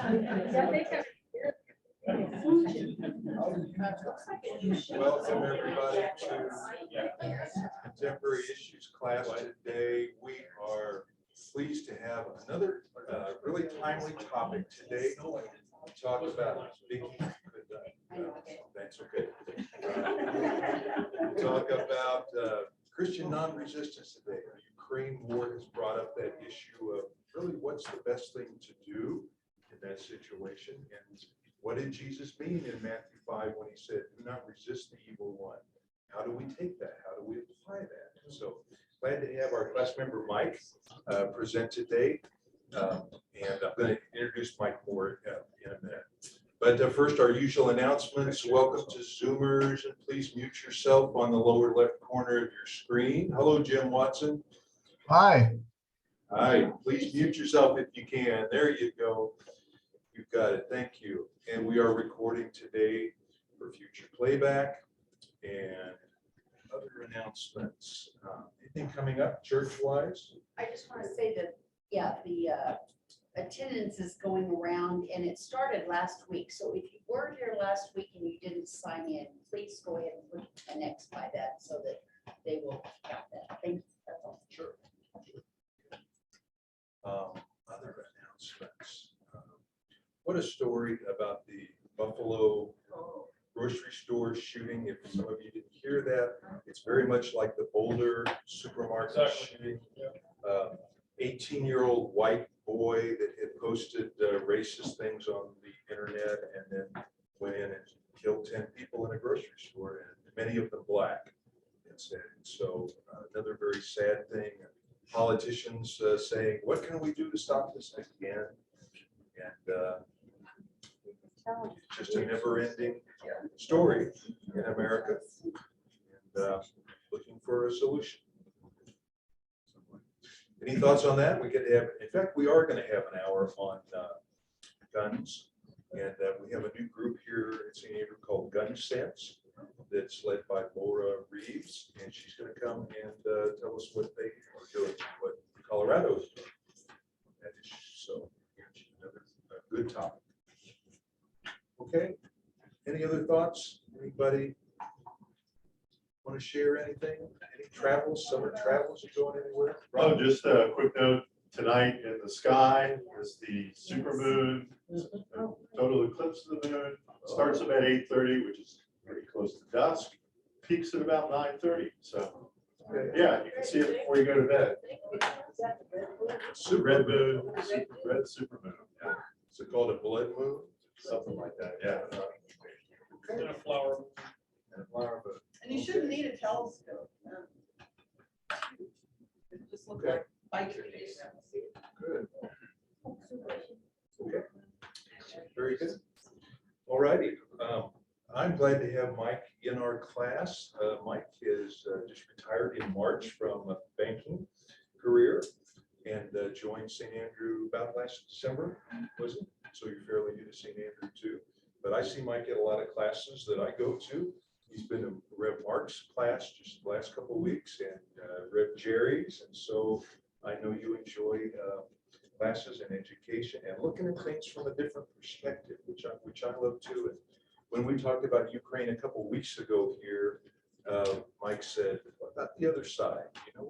Welcome everybody to Contemporary Issues class today. We are pleased to have another really timely topic today. We talk about that's okay. We talk about Christian non-resistance today. The Ukraine war has brought up that issue of really what's the best thing to do in that situation, and what did Jesus mean in Matthew 5 when he said, "Do not resist the evil one"? How do we take that? How do we apply that? And so glad to have our class member Mike present today, and I'm going to introduce Mike more in a minute. But first, our usual announcements. Welcome to Zoomers, and please mute yourself on the lower left corner of your screen. Hello, Jim Watson. Hi. Hi. Please mute yourself if you can. There you go. You've got it. Thank you. And we are recording today for future playback and other announcements. Anything coming up church-wise? I just want to say that, yeah, the attendance is going around and it started last week. So if you were here last week and you didn't sign in, please go ahead and put an X by that so that they will count that. Thank you. That's all. Sure. Other announcements. What a story about the Buffalo grocery store shooting. If some of you didn't hear that, it's very much like the Boulder supermarket shooting. 18-year-old white boy that had posted racist things on the internet and then went in and killed 10 people in a grocery store, and many of them black. So another very sad thing. Politicians saying, "What can we do to stop this again?" And it's just a never-ending story in America, and looking for a solution. Any thoughts on that? We could have, in fact, we are going to have an hour on guns, and we have a new group here in St. Andrew called Gun Sense that's led by Laura Reeves, and she's going to come and tell us what they are doing, what Colorado is doing. So another good topic. Okay. Any other thoughts? Anybody want to share anything? Any travels, summer travels? You going anywhere? Oh, just a quick note. Tonight in the sky is the supermoon. Total eclipse of the moon. Starts about 8:30, which is pretty close to dusk. Peaks at about 9:30. So, yeah, you can see it before you go to bed. Red moon, red supermoon. Yeah. Is it called a blood moon? Something like that. Yeah. And a flower. And a flower moon. And you shouldn't need a telescope. It just looks like bike trees. Good. Okay. Very good. All righty. I'm glad to have Mike in our class. Mike is just retired in March from a banking career and joined St. Andrew about last December, was it? So you're fairly new to St. Andrew too. But I see Mike at a lot of classes that I go to. He's been in Rev Mark's class just the last couple of weeks, and Rev Jerry's, and so I know you enjoy classes and education and looking at things from a different perspective, which I love too. And when we talked about Ukraine a couple of weeks ago here, Mike said, "What about the other side? You know,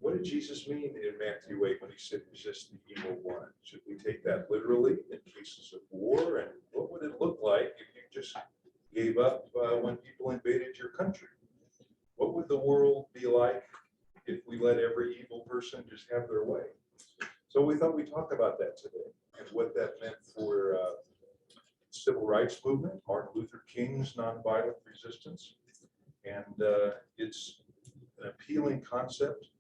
what did Jesus mean in Matthew 8 when he said, 'Resist the evil one'? Should we take that literally in cases of war? And what would it look like if you just gave up when people invaded your country? What would the world be like if we let every evil person just have their way?" So we thought we'd talk about that today and what that meant for civil rights movement, Martin Luther King's nonviolent resistance. And it's an appealing concept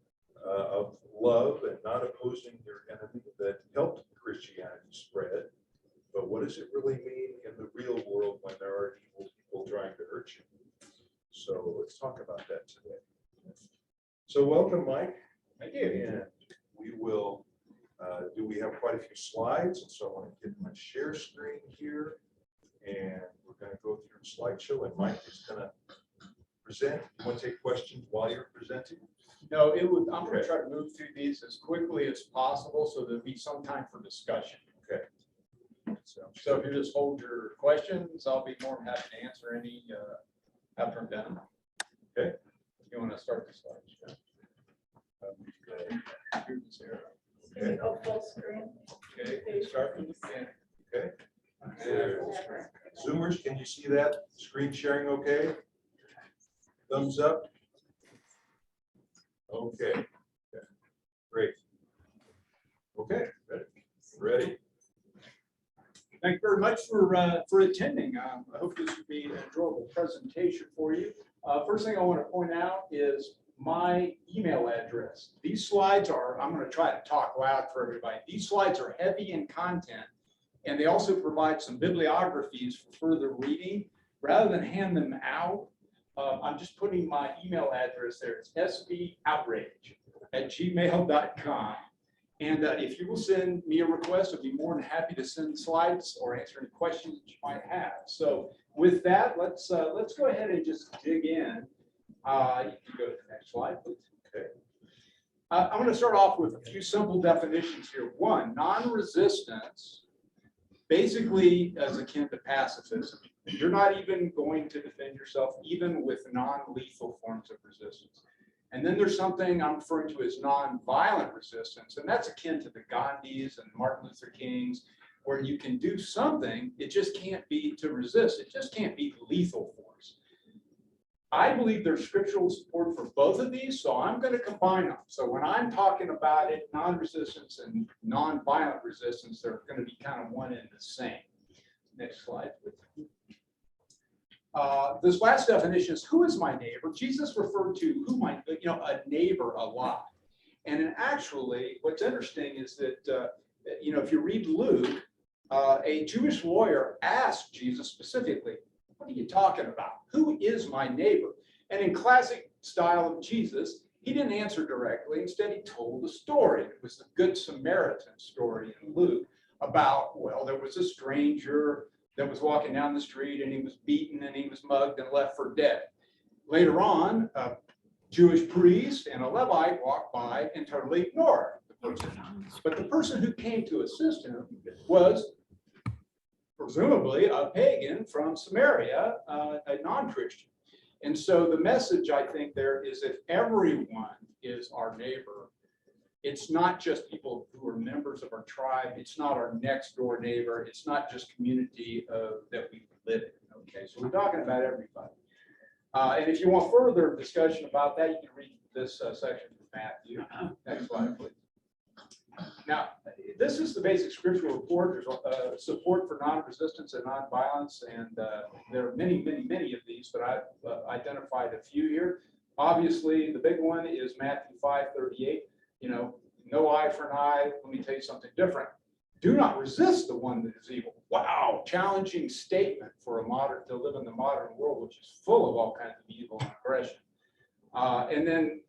of love and not opposing your enemy that helped Christianity spread. But what does it really mean in the real world when there are evil people trying to hurt you? So let's talk about that today. So welcome, Mike. Thank you. And we will, we have quite a few slides, and so I want to get my share screen here. And we're going to go through a slideshow, and Mike is going to present. You want to take questions while you're presenting? No, I'm going to try to move through these as quickly as possible so there'll be some time for discussion. Okay. So if you just hold your questions, I'll be more than happy to answer any after I'm done. Okay. You want to start the slides? Okay. Oh, full screen. Okay, start from the beginning. Okay. Yeah. Zoomers, can you see that screen sharing okay? Thumbs up? Okay. Okay. Great. Okay, ready? Thank you very much for attending. I hope this will be an enjoyable presentation for you. First thing I want to point out is my email address. These slides are, I'm going to try to talk loud for everybody. These slides are heavy in content, and they also provide some bibliographies for further reading. Rather than hand them out, I'm just putting my email address there. It's sboutridge@gmail.com. And if you will send me a request, I'd be more than happy to send slides or answer any questions that you might have. So with that, let's go ahead and just dig in. You can go to the next slide, please. Okay. I'm going to start off with a few simple definitions here. One, non-resistance basically is akin to pacifism. You're not even going to defend yourself, even with non-lethal forms of resistance. And then there's something I'm referring to as non-violent resistance, and that's akin to the Gandhis and Martin Luther Kings, where you can do something, it just can't be to resist. It just can't be lethal force. I believe there's scriptural support for both of these, so I'm going to combine them. So when I'm talking about it, non-resistance and non-violent resistance, they're going to be kind of one and the same. Next slide, please. This last definition is, who is my neighbor? Jesus referred to a neighbor a lot. And actually, what's interesting is that, if you read Luke, a Jewish lawyer asked Jesus specifically, what are you talking about? Who is my neighbor? And in classic style of Jesus, he didn't answer directly. Instead, he told a story. It was the Good Samaritan story in Luke about, well, there was a stranger that was walking down the street and he was beaten and he was mugged and left for dead. Later on, a Jewish priest and a Levite walked by and totally ignored the person. But the person who came to assist him was presumably a pagan from Samaria, a non-Christian. And so the message, I think, there is that everyone is our neighbor. It's not just people who are members of our tribe. It's not our next door neighbor. It's not just community that we live in. Okay, so we're talking about everybody. And if you want further discussion about that, you can read this section from Matthew. Next slide, please. Now, this is the basic scriptural report. There's support for non-resistance and non-violence, and there are many, many, many of these, but I've identified a few here. Obviously, the big one is Matthew 5:38. No eye for an eye. Let me tell you something different. Do not resist the one that is evil. Wow, challenging statement for to live in the modern world, which is full of all kinds of evil and aggression. And then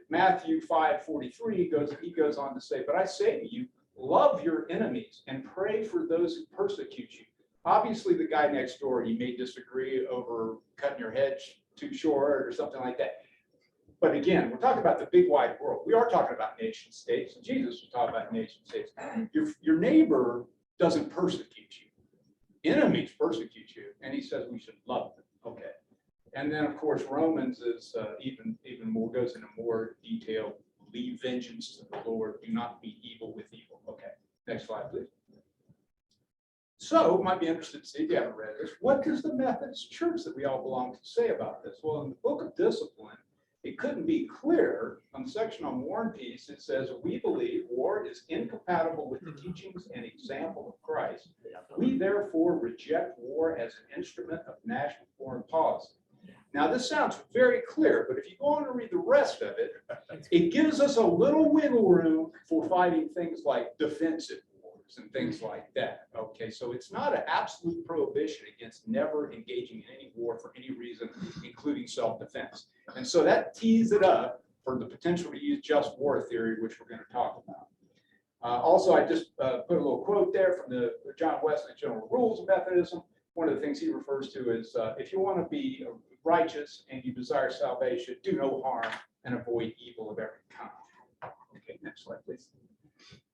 Matthew 5:43 goes on to say, but I say to you, love your enemies and pray for those who persecute you. Obviously, the guy next door, you may disagree over cutting your hedge too short or something like that. But again, we're talking about the big wide world. We are talking about nation states, and Jesus was talking about nation states. Your neighbor doesn't persecute you. Enemies persecute you, and he says we should love them. Okay. And then, of course, Romans is even more, goes into more detail. Leave vengeance to the Lord. Do not be evil with evil. Okay. Next slide, please. So, might be interested to see if you haven't read this. What does the Methodist Church that we all belong to say about this? Well, in the Book of Discipline, it couldn't be clearer. On the section on War and Peace, it says, we believe war is incompatible with the teachings and example of Christ. We therefore reject war as an instrument of national foreign policy. Now, this sounds very clear, but if you go on and read the rest of it, it gives us a little wiggle room for fighting things like defensive wars and things like that. Okay, so it's not an absolute prohibition against never engaging in any war for any reason, including self-defense. And so that tees it up for the potential to use just war theory, which we're going to talk about. Also, I just put a little quote there from the John Wesley General Rules of Methodism. One of the things he refers to is, if you want to be righteous and you desire salvation, do no harm and avoid evil of every kind. Okay, next slide, please.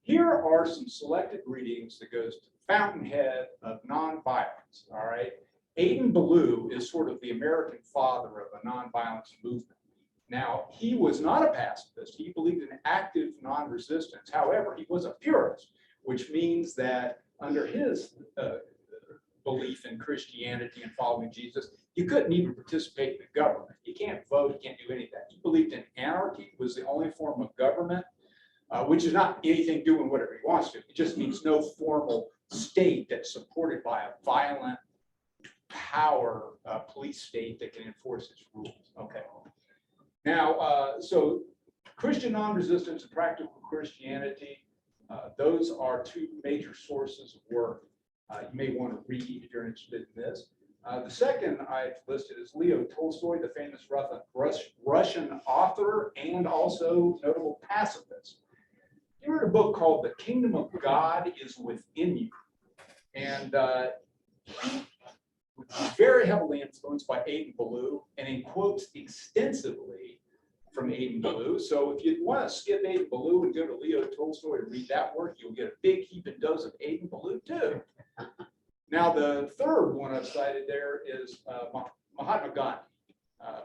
Here are some selected readings that goes fountainhead of nonviolence, all right? Aidan Ballou is sort of the American father of a nonviolence movement. Now, he was not a pacifist. He believed in active non-resistance. However, he was a purist, which means that under his belief in Christianity and following Jesus, you couldn't even participate in the government. You can't vote, you can't do any of that. He believed in anarchy was the only form of government, which is not anything doing whatever he wants to. It just means no formal state that's supported by a violent power police state that can enforce its rules. Okay. Now, so Christian non-resistance and practical Christianity, those are two major sources of work you may want to read if you're interested in this. The second I've listed is Leo Tolstoy, the famous Russian author and also notable pacifist. He wrote a book called The Kingdom of God is Within You. And he was very heavily influenced by Aidan Ballou, and he quotes extensively from Aidan Ballou. So if you want to skip Aidan Ballou and go to Leo Tolstoy and read that work, you'll get a big heaping dose of Aidan Ballou too. Now, the third one I've cited there is Mahatma Gandhi.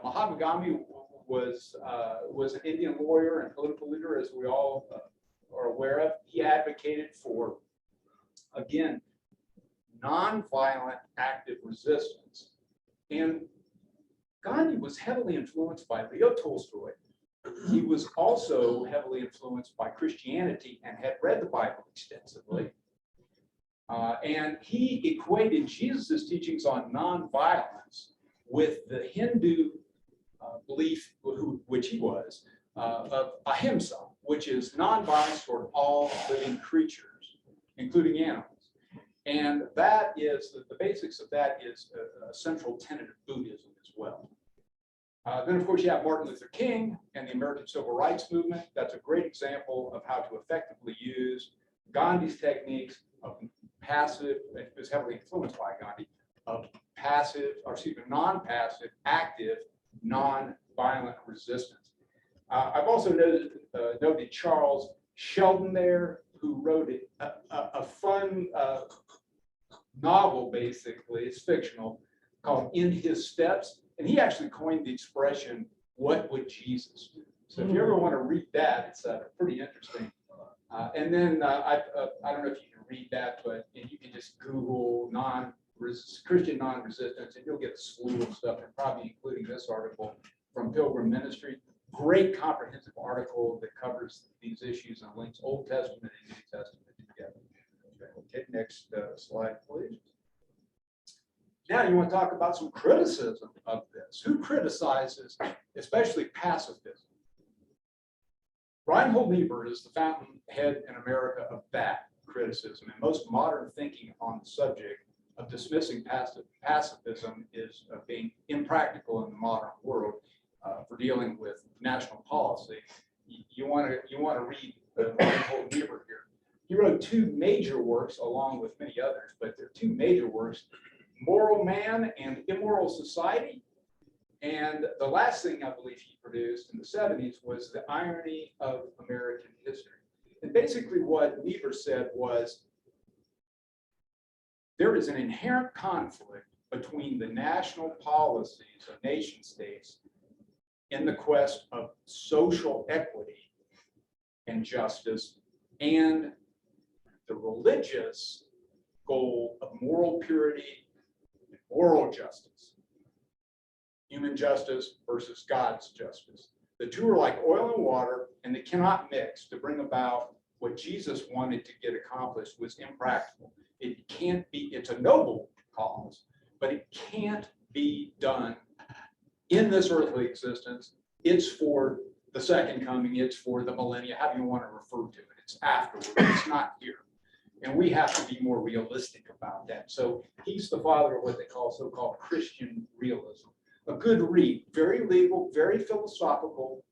Mahatma Gandhi was an Indian lawyer and political leader, as we all are aware of. He advocated for, again, nonviolent active resistance. And Gandhi was heavily influenced by Leo Tolstoy. He was also heavily influenced by Christianity and had read the Bible extensively. And he equated Jesus' teachings on nonviolence with the Hindu belief, which he was, of ahimsa, which is nonviolence toward all living creatures, including animals. And that is, the basics of that is a central tenet of Buddhism as well. Then, of course, you have Martin Luther King and the American Civil Rights Movement. That's a great example of how to effectively use Gandhi's techniques of passive, it was heavily influenced by Gandhi, of passive, or excuse me, non-passive, active, non-violent resistance. I've also noted Charles Sheldon there, who wrote a fun novel, basically, it's fictional, called In His Steps. And he actually coined the expression, what would Jesus do? So if you ever want to read that, it's pretty interesting. And then I don't know if you can read that, but you can just Google Christian non-resistance, and you'll get a slew of stuff, and probably including this article from Pilgrim Ministry. Great comprehensive article that covers these issues and links Old Testament and New Testament together. Okay, next slide, please. Now you want to talk about some criticism of this. Who criticizes, especially pacifism? Reinhold Niebuhr is the fountainhead in America of that criticism, and most modern thinking on the subject of dismissing pacifism is being impractical in the modern world for dealing with national policy. You want to read Reinhold Niebuhr here. He wrote two major works along with many others, but there are two major works: Moral Man and Immoral Society. And the last thing I believe he produced in the 70s was The Irony of American History. And basically what Niebuhr said was, there is an inherent conflict between the national policies of nation states in the quest of social equity and justice and the religious goal of moral purity, moral justice, human justice versus God's justice. The two are like oil and water, and they cannot mix to bring about what Jesus wanted to get accomplished was impractical. It can't be, it's a noble cause, but it can't be done in this earthly existence. It's for the second coming, it's for the millennia, however you want to refer to it. It's afterward, it's not here. And we have to be more realistic about that. So he's the father of what they call so-called Christian realism. A good read, very legal, very philosophical,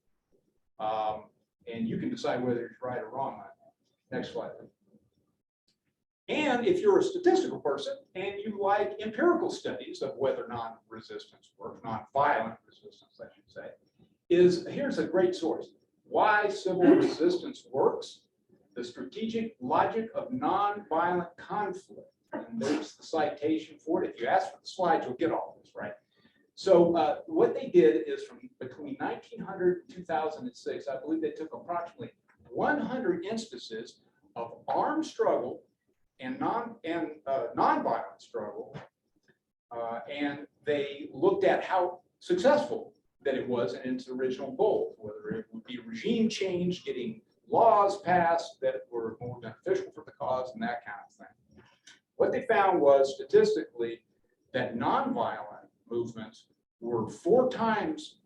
and you can decide whether he's right or wrong on that. Next slide. And if you're a statistical person and you like empirical studies of whether non-resistance works, non-violent resistance, I should say, here's a great source. Why Civil Resistance Works. The strategic logic of nonviolent conflict. And there's the citation for it. If you ask for the slides, you'll get all this, right? So what they did is from between 1900 and 2006, I believe they took approximately 100 instances of armed struggle and nonviolent struggle, and they looked at how successful that it was in its original goal, whether it would be regime change, getting laws passed that were more beneficial for the cause and that kind of thing. What they found was statistically that nonviolent movements were 4 times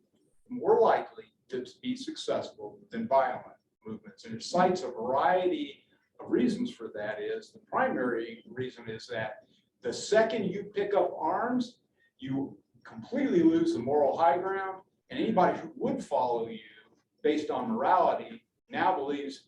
more likely to be successful than violent movements. And it cites a variety of reasons for that. Is the primary reason is that the second you pick up arms, you completely lose the moral high ground, and anybody who would follow you based on morality now believes,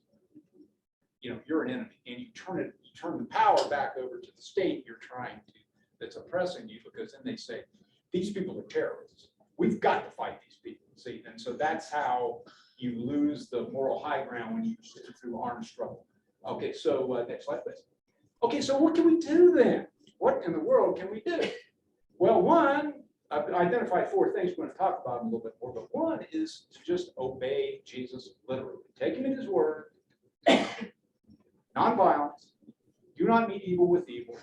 you know, you're an enemy, and you turn the power back over to the state you're trying to, that's oppressing you, because then they say, these people are terrorists. We've got to fight these people. See, and so that's how you lose the moral high ground when you sit through armed struggle. Okay, so next slide, please. Okay, so what can we do then? What in the world can we do? Well, one, I've identified 4 things we're going to talk about in a little bit more, but one is to just obey Jesus literally. Take him at his word, nonviolence, do not meet evil with evil,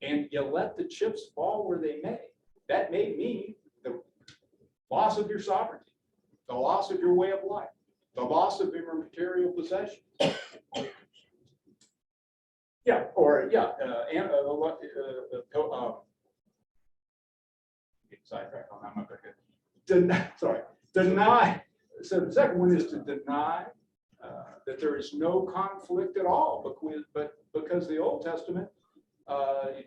and you let the chips fall where they may. That may mean the loss of your sovereignty, the loss of your way of life, the loss of your material possessions. Yeah, or yeah, sidetrack on that. I'm not going to deny. So the second one is to deny that there is no conflict at all, because the Old Testament,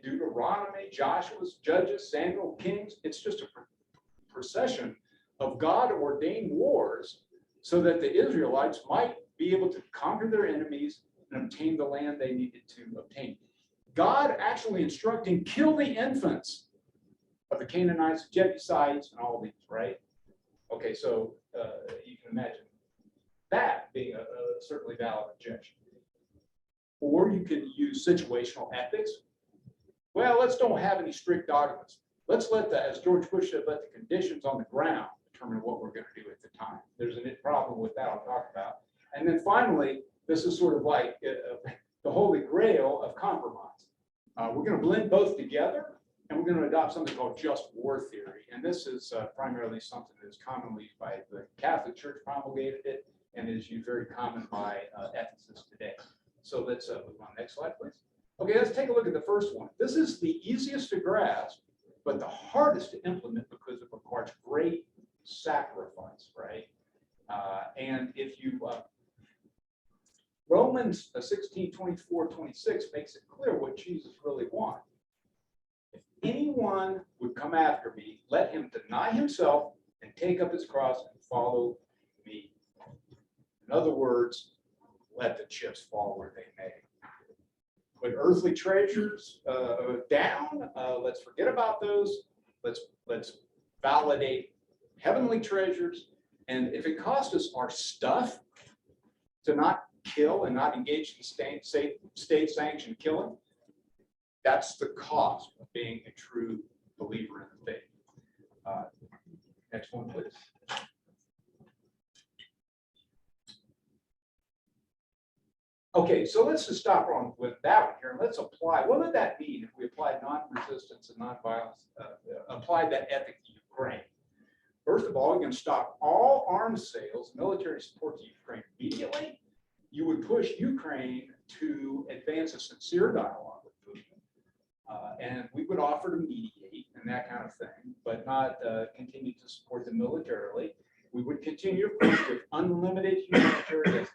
Deuteronomy, Joshua's, Judges, Samuel, Kings, it's just a procession of God-ordained wars so that the Israelites might be able to conquer their enemies and obtain the land they needed to obtain. God actually instructing, kill the infants of the Canaanites, Jebusites, and all these, right? Okay, so you can imagine that being a certainly valid objection. Or you could use situational ethics. Well, let's don't have any strict dogmas. Let's let the, as George Bush said, let the conditions on the ground determine what we're going to do at the time. There's a problem with that I'll talk about. And then finally, this is sort of like the holy grail of compromise. We're going to blend both together, and we're going to adopt something called just war theory. And this is primarily something that is commonly used by the Catholic Church, promulgated it, and is used very common by ethicists today. So let's move on. Next slide, please. Okay, let's take a look at the first one. This is the easiest to grasp, but the hardest to implement because it requires great sacrifice, right? And if you, Romans 16, 24, 26 makes it clear what Jesus really wants. If anyone would come after me, let him deny himself and take up his cross and follow me. In other words, let the chips fall where they may. Put earthly treasures down. Let's forget about those. Let's validate heavenly treasures. And if it costs us our stuff to not kill and not engage in state-sanctioned killing, that's the cost of being a true believer in the faith. Next one, please. Okay, so let's just stop on with that one here, and let's apply. What would that mean if we applied non-resistance and non-violence, applied that ethic to Ukraine? First of all, you're going to stop all arms sales, military support to Ukraine immediately. You would push Ukraine to advance a sincere dialogue with Putin, and we would offer to mediate and that kind of thing, but not continue to support them militarily. We would continue with unlimited humanitarian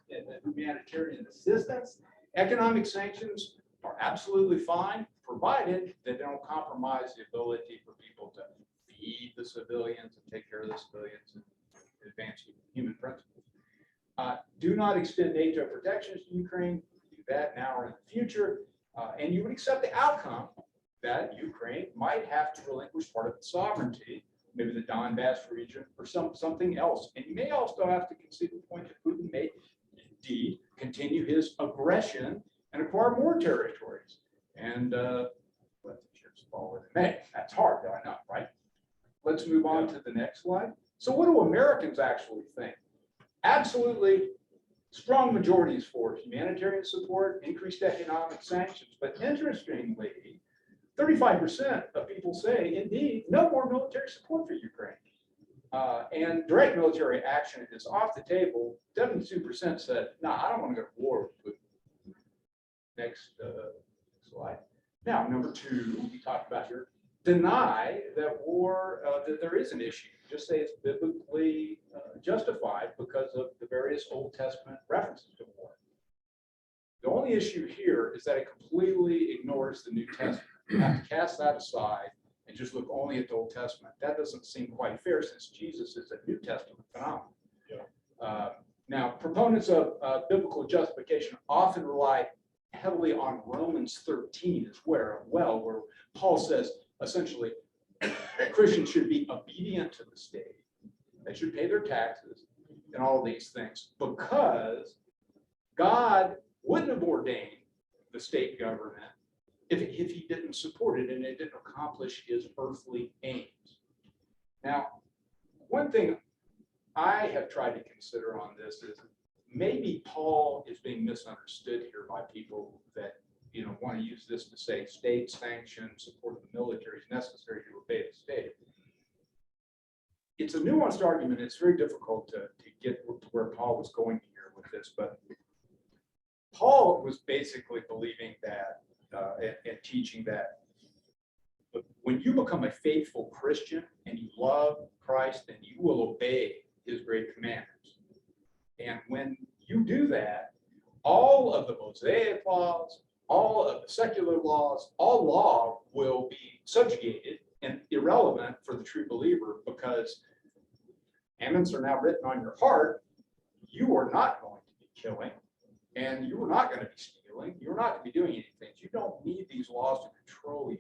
assistance. Economic sanctions are absolutely fine, provided they don't compromise the ability for people to feed the civilians and take care of the civilians and advance human principles. Do not extend NATO protections to Ukraine. Do that now or in the future. And you would accept the outcome that Ukraine might have to relinquish part of its sovereignty, maybe the Donbass region or something else. And you may also have to concede the point that Putin may indeed continue his aggression and acquire more territories. And let the chips fall where they may. That's hard, though, I know, right? Let's move on to the next slide. So what do Americans actually think? Absolutely strong majorities for humanitarian support, increased economic sanctions. But interestingly, 35% of people say, indeed, no more military support for Ukraine. And direct military action is off the table. 72% said, no, I don't want to go to war with Putin. Next slide. Now, number two, we talked about here, deny that war, that there is an issue. Just say it's biblically justified because of the various Old Testament references to war. The only issue here is that it completely ignores the New Testament. You have to cast that aside and just look only at the Old Testament. That doesn't seem quite fair since Jesus is a New Testament phenomenon. Yeah. Now, proponents of biblical justification often rely heavily on Romans 13 as well, where Paul says, essentially, Christians should be obedient to the state. They should pay their taxes and all of these things because God wouldn't have ordained the state government if he didn't support it and it didn't accomplish his earthly aims. Now, one thing I have tried to consider on this is maybe Paul is being misunderstood here by people that want to use this to say state sanctioned support of the military is necessary to obey the state. It's a nuanced argument. It's very difficult to get to where Paul was going here with this, but Paul was basically believing that and teaching that when you become a faithful Christian and you love Christ, then you will obey his great commandments. And when you do that, all of the Mosaic laws, all of the secular laws, all law will be subjugated and irrelevant for the true believer because commandments are now written on your heart. You are not going to be killing, and you are not going to be stealing. You're not going to be doing anything. You don't need these laws to control you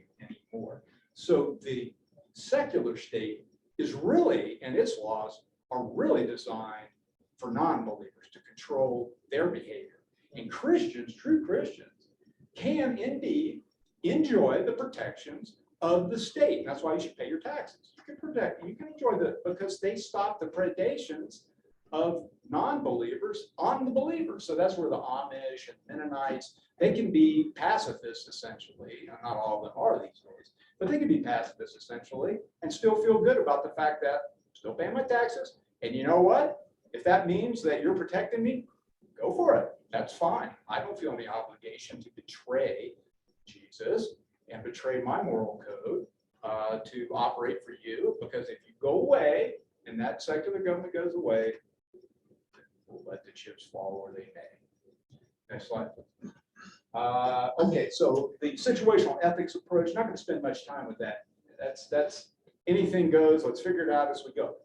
anymore. So the secular state is really, and its laws are really designed for non-believers to control their behavior. And Christians, true Christians, can indeed enjoy the protections of the state. And that's why you should pay your taxes. You can enjoy because they stop the predations of non-believers on the believers. So that's where the Amish and Mennonites, they can be pacifists essentially. Not all of them are these days, but they can be pacifists essentially and still feel good about the fact that I'm still paying my taxes. And you know what? If that means that you're protecting me, go for it. That's fine. I don't feel any obligation to betray Jesus and betray my moral code to operate for you, because if you go away and that secular government goes away, we'll let the chips fall where they may. Next slide. Okay, so the situational ethics approach, not going to spend much time with that. That's anything goes. Let's figure it out as we go.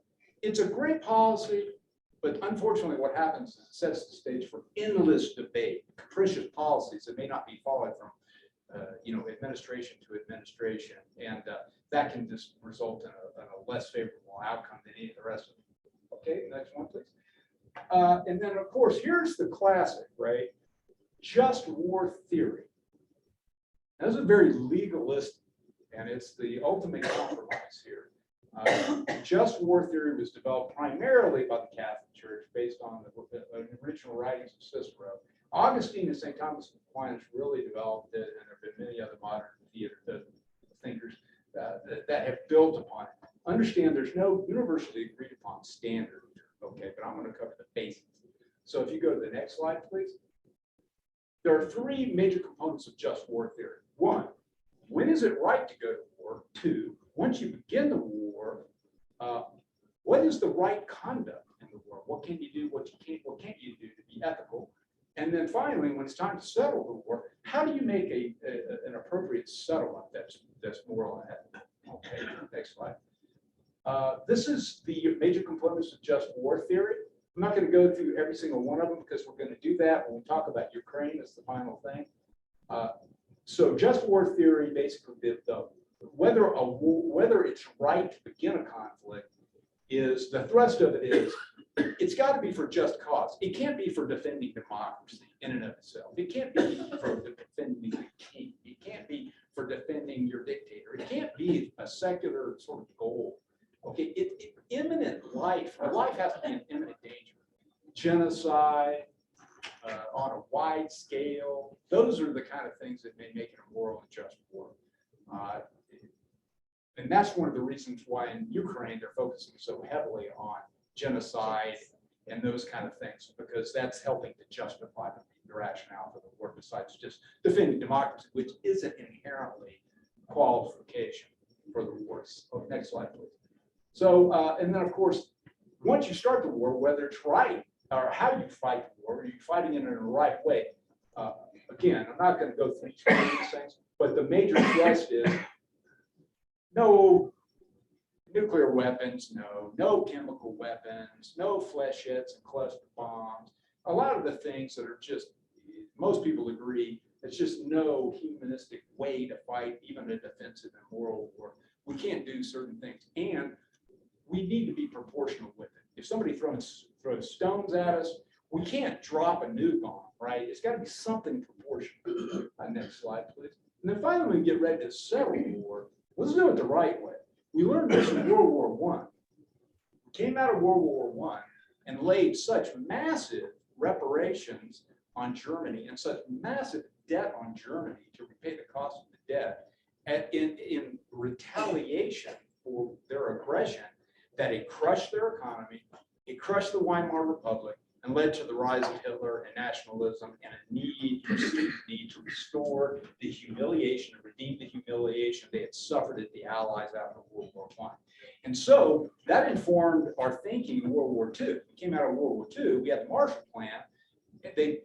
It's a great policy. But unfortunately, what happens is it sets the stage for endless debate, capricious policies that may not be followed from, administration to administration, and that can just result in a less favorable outcome than any of the rest of them. Okay, next one, please. And then, of course, here's the classic, right? Just war theory. That is a very legalistic, and it's the ultimate compromise here. Just war theory was developed primarily by the Catholic Church based on the original writings of Cicero. Augustine and St. Thomas Aquinas really developed it, and there have been many other modern thinkers that have built upon it. Understand there's no universally agreed upon standard, okay, but I'm going to cover the basics. So if you go to the next slide, please. There are three major components of just war theory. One, when is it right to go to war? Two, once you begin the war, what is the right conduct in the war? What can you do? What can't you do to be ethical? And then finally, when it's time to settle the war, how do you make an appropriate settlement that's moral and ethical? Okay, next slide. This is the major components of just war theory. I'm not going to go through every single one of them because we're going to do that when we talk about Ukraine as the final thing. So just war theory, basically, whether it's right to begin a conflict is the thrust of it is it's got to be for just cause. It can't be for defending democracy in and of itself. It can't be for defending the king. It can't be for defending your dictator. It can't be a secular sort of goal. Okay, imminent life, a life has to be in imminent danger. Genocide on a wide scale, those are the kind of things that may make it a moral and just war. And that's one of the reasons why in Ukraine they're focusing so heavily on genocide and those kind of things, because that's helping to justify the rationale for the war, besides just defending democracy, which isn't inherently qualification for the wars. Oh, next slide, please. So, and then of course, once you start the war, whether it's right or how you fight the war, are you fighting it in the right way? Again, I'm not going to go through each one of these things, but the major thrust is no nuclear weapons, no chemical weapons, no fléchettes and cluster bombs. A lot of the things that are just, most people agree, it's just no humanistic way to fight even a defensive and moral war. We can't do certain things, and we need to be proportional with it. If somebody throws stones at us, we can't drop a nuke on them, right? It's got to be something proportional. Next slide, please. And then finally, we get ready to settle the war. Let's do it the right way. We learned this in World War I. We came out of World War I and laid such massive reparations on Germany and such massive debt on Germany to repay the cost of the debt in retaliation for their aggression, that it crushed their economy, it crushed the Weimar Republic, and led to the rise of Hitler and nationalism and a perceived need to restore the humiliation and redeem the humiliation they had suffered at the Allies after World War I. And so that informed our thinking in World War II. We came out of World War II, we had the Marshall Plan, and they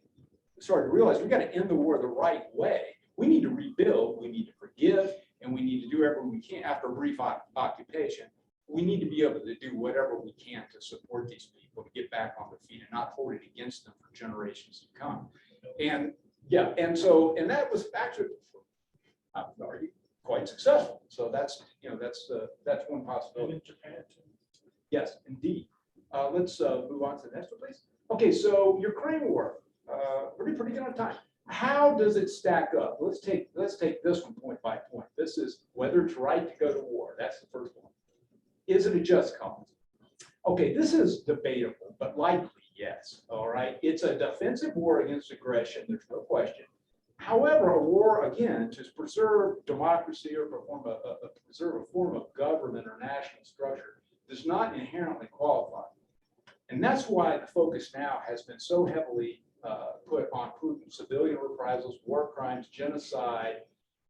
started to realize we got to end the war the right way. We need to rebuild, we need to forgive, and we need to do whatever we can after a brief occupation. We need to be able to do whatever we can to support these people to get back on their feet and not hold it against them for generations to come. And yeah, and that was actually, I would argue, quite successful. So that's, that's one possibility. in Japan too. Yes, indeed. Let's move on to the next one, please. Okay, so Ukraine war, pretty good on time. How does it stack up? Let's take this one point by point. This is whether it's right to go to war. That's the first one. Is it a just cause? Okay, this is debatable, but likely yes. All right, it's a defensive war against aggression. There's no question. However, a war, again, to preserve democracy or preserve a form of government or national structure does not inherently qualify. And that's why the focus now has been so heavily put on Putin's civilian reprisals, war crimes, genocide,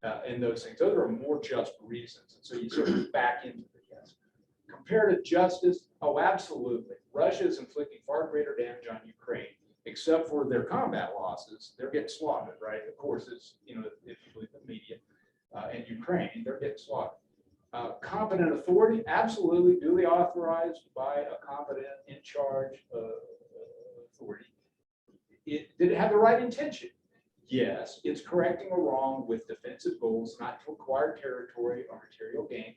and those things. Those are more just reasons. And so you sort of back into the yes. Comparative justice, oh, absolutely. Russia is inflicting far greater damage on Ukraine, except for their combat losses. They're getting slaughtered, right? Of course, it's, if you believe the media, and Ukraine, they're getting slaughtered. Competent authority, absolutely, duly authorized by a competent, in charge authority. Did it have the right intention? Yes, it's correcting a wrong with defensive goals, not to acquire territory or material gain.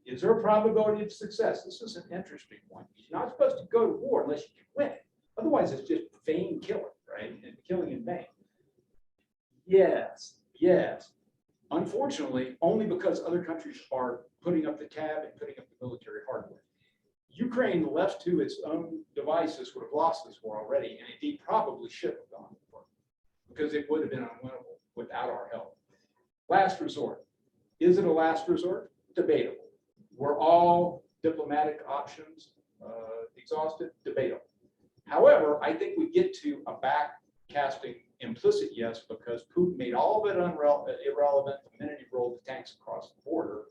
Is there a probability of success? This is an interesting one. You're not supposed to go to war unless you can win it. Otherwise, it's just vain killing, right? And killing in vain. Yes. Unfortunately, only because other countries are putting up the tab and putting up the military hardware. Ukraine, left to its own devices, would have lost this war already, and indeed probably should have gone to war because it would have been unwinnable without our help. Last resort. Is it a last resort? Debatable. Were all diplomatic options exhausted? Debatable. However, I think we get to a back-casting implicit yes because Putin made all of it irrelevant the minute he rolled the tanks across the border.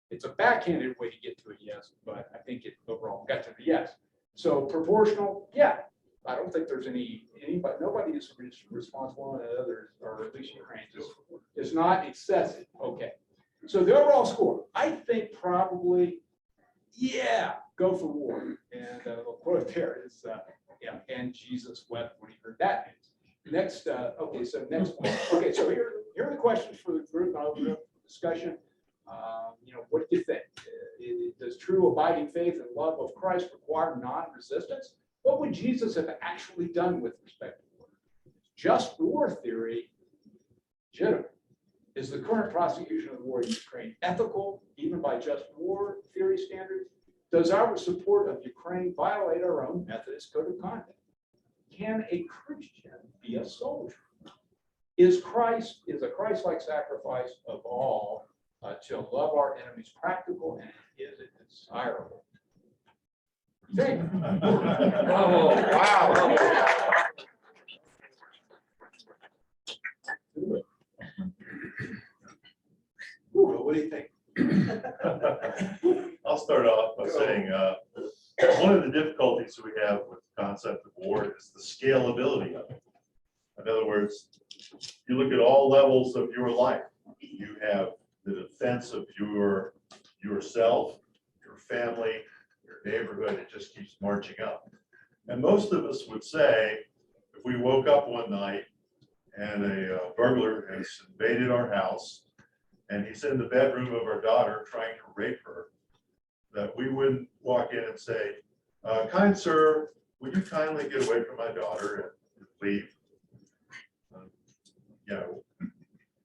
It's a backhanded way to get to a yes, but I think it overall got to the yes. So proportional, yeah. I don't think there's nobody is responsible, and others, or at least Ukraine, is not excessive. Okay. So the overall score, I think probably, yeah, go for war. And the quote there is, and Jesus wept when he heard that news. Next, okay, so next one. Okay, so here are the questions for the group. I'll open up the discussion. What do you think? does true abiding faith and love of Christ require non-resistance? What would Jesus have actually done with respect to war? Just war theory, legitimate. Is the current prosecution of the war in Ukraine ethical, even by just war theory standards? Does our support of Ukraine violate our own Methodist code of conduct? Can a Christian be a soldier? Is a Christ-like sacrifice of all to love our enemies practical, and is it desirable? Think. Oh, wow. What do you think? I'll start off by saying, one of the difficulties we have with the concept of war is the scalability of it. In other words, you look at all levels of your life. You have the defense of yourself, your family, your neighborhood. It just keeps marching up. And most of us would say, if we woke up one night and a burglar has invaded our house and he's in the bedroom of our daughter trying to rape her, that we wouldn't walk in and say, kind sir, would you kindly get away from my daughter and leave?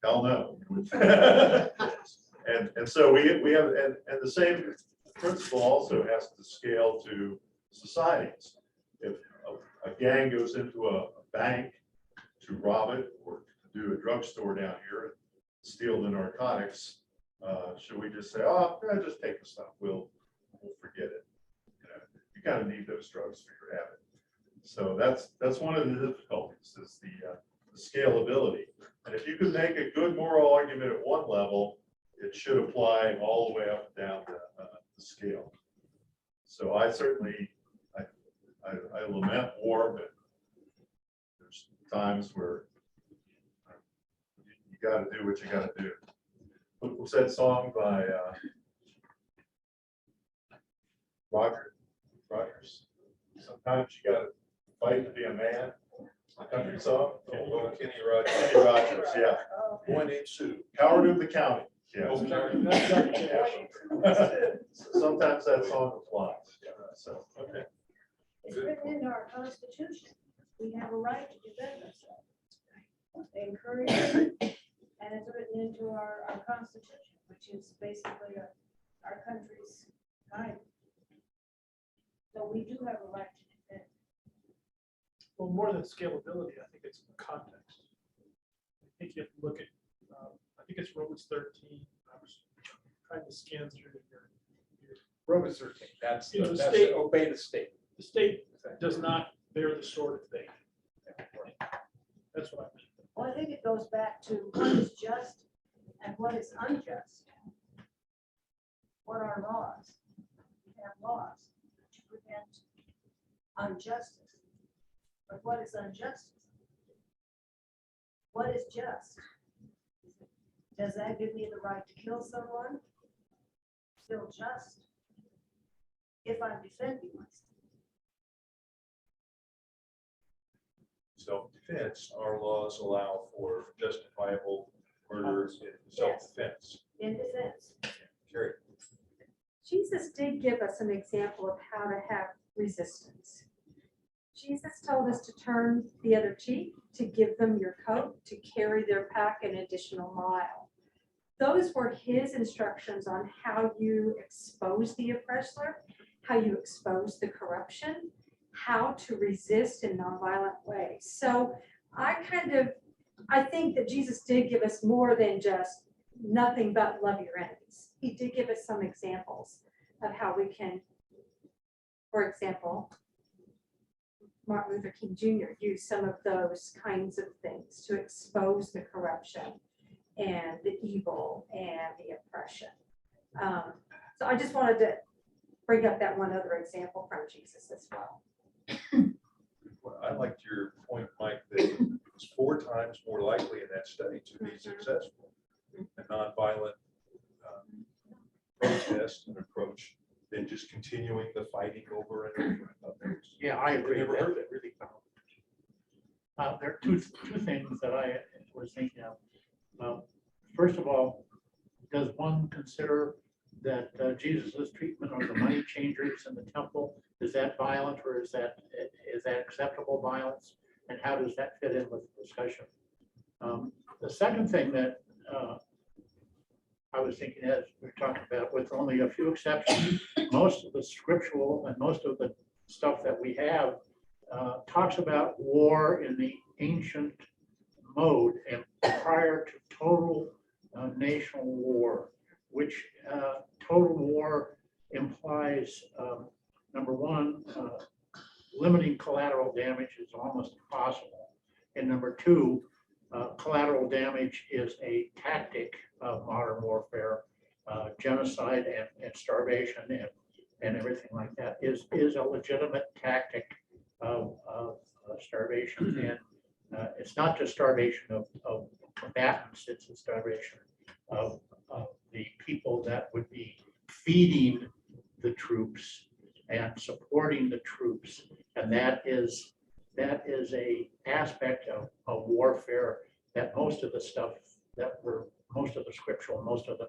Hell no. and so we have, and the same principle also has to scale to societies. If a gang goes into a bank to rob it or to do a drugstore down here and steal the narcotics, should we just say, oh, just take the stuff, we'll forget it. You kind of need those drugs for your habit. So that's one of the difficulties is the scalability. And if you can make a good moral argument at one level, it should apply all the way up and down the scale. So I certainly, I lament war, but there's times where you got to do what you got to do. What was that song by Rogers? Sometimes you got to fight to be a man. A country song. Oh, Kenny Rogers. Kenny Rogers, yeah. Boy named Sue. Coward of the County. Yeah. Oh, Sometimes that song applies. So, okay. It's written into our constitution. We have a right to defend ourselves. They encourage it, and it's written into our constitution, which is basically our country's guide. So we do have a right to defend. Well, more than scalability, I think it's context. I think you have to look at, I think it's Romans 13. I was trying to scan through your Romans 13, that's, You know, the that's state- obey the state. the state does not bear the sword of faith. That's what I mean. Well, I think it goes back to what is just and what is unjust. What are laws? We have laws to prevent injustice. But what is injustice? What is just? Does that give me the right to kill someone? Still just. If I'm defending myself. Self-defense, our laws allow for justifiable murder in self-defense. In defense. Carrie. Jesus did give us an example of how to have resistance. Jesus told us to turn the other cheek, to give them your coat, to carry their pack an additional mile. Those were his instructions on how you expose the oppressor, how you expose the corruption, how to resist in nonviolent ways. So I think that Jesus did give us more than just nothing but love your enemies. He did give us some examples of how we can, for example, Martin Luther King Jr. used some of those kinds of things to expose the corruption and the evil and the oppression. So I just wanted to bring up that one other example from Jesus as well. Well, I liked your point, Mike, that it was 4 times more likely in that study to be successful. A nonviolent protest and approach than just continuing the fighting over and over. Yeah, I agree. Never heard it. Really. There are two things that I was thinking of. First of all, does one consider that Jesus' treatment of the money changers in the temple, is that violent or is that acceptable violence? And how does that fit in with the discussion? The second thing that I was thinking as we we're talking about, with only a few exceptions, most of the scriptural and most of the stuff that we have talks about war in the ancient mode and prior to total national war, which total war implies, number one, limiting collateral damage is almost impossible. And number two, collateral damage is a tactic of modern warfare. Genocide and starvation and everything like that is a legitimate tactic of starvation. And it's not just starvation of combatants, it's a starvation of the people that would be feeding the troops and supporting the troops. And that is a aspect of warfare that most of the stuff most of the scriptural, most of the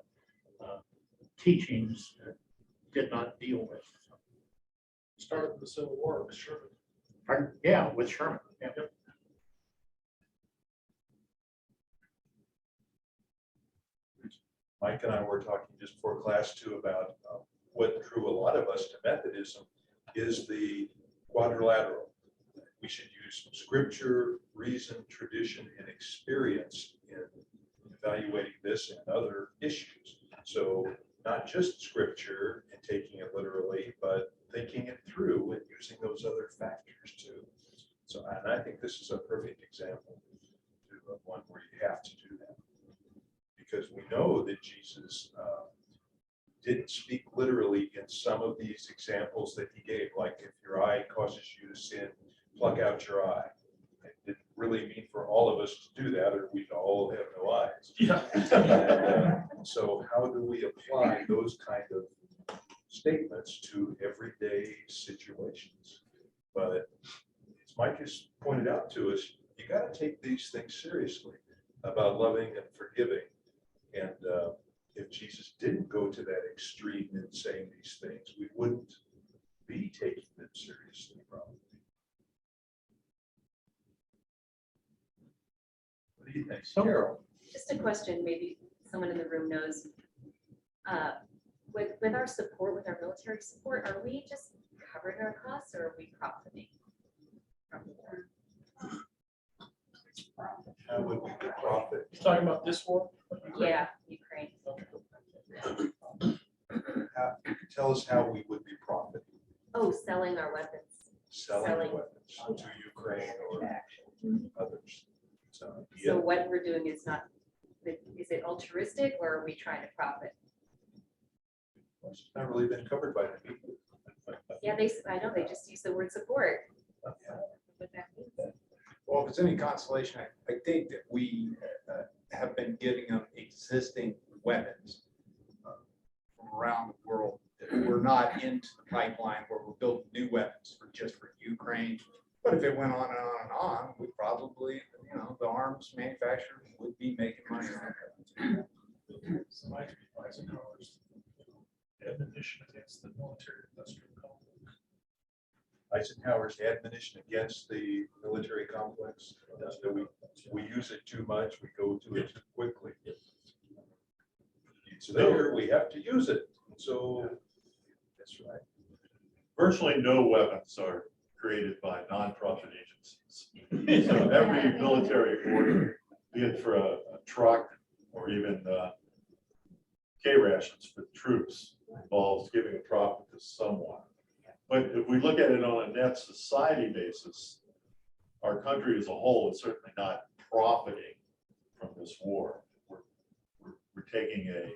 teachings did not deal with. Started with the Civil War, sure. Pardon? Yeah, with Sherman. Yeah. Mike and I were talking just before class too about what drew a lot of us to Methodism is the quadrilateral. We should use scripture, reason, tradition, and experience in evaluating this and other issues. So not just scripture and taking it literally, but thinking it through and using those other factors too. So, and I think this is a perfect example of one where you have to do that. Because we know that Jesus didn't speak literally in some of these examples that he gave, like if your eye causes you to sin, pluck out your eye. It didn't really mean for all of us to do that, or we'd all have no eyes. Yeah. And, so how do we apply those kind of statements to everyday situations? But as Mike has pointed out to us, you got to take these things seriously about loving and forgiving. And if Jesus didn't go to that extreme in saying these things, we wouldn't be taking them seriously, probably. What do you think, Carol? Just a question, maybe someone in the room knows. With our support, with our military support, are we just covering our costs or are we profiting from the war? How would we profit? You're talking about this war? Yeah, Ukraine. Tell us how we would be profiting, Oh, selling our weapons. selling Selling. weapons to Ukraine or others. So, So what we're doing is not, is it altruistic or are we trying to profit? it's not really been covered by the people. Yeah, I know, they just use the word support. What that means. Well, if it's any consolation, I think that we have been giving them existing weapons from around the world. That we're not into the pipeline where we're building new weapons just for Ukraine. But if it went on and on and on, we probably, the arms manufacturers would be making money on it. So Mike Eisenhower's admonition against the military industrial complex. Eisenhower's admonition against the military complex, that we use it too much, we go to it too quickly. It's there, we have to use it. So that's right. Virtually no weapons are created by nonprofit agencies. So every military order, be it for a truck or even K rations for the troops, involves giving a profit to someone. But if we look at it on a net society basis, our country as a whole is certainly not profiting from this war. We're taking a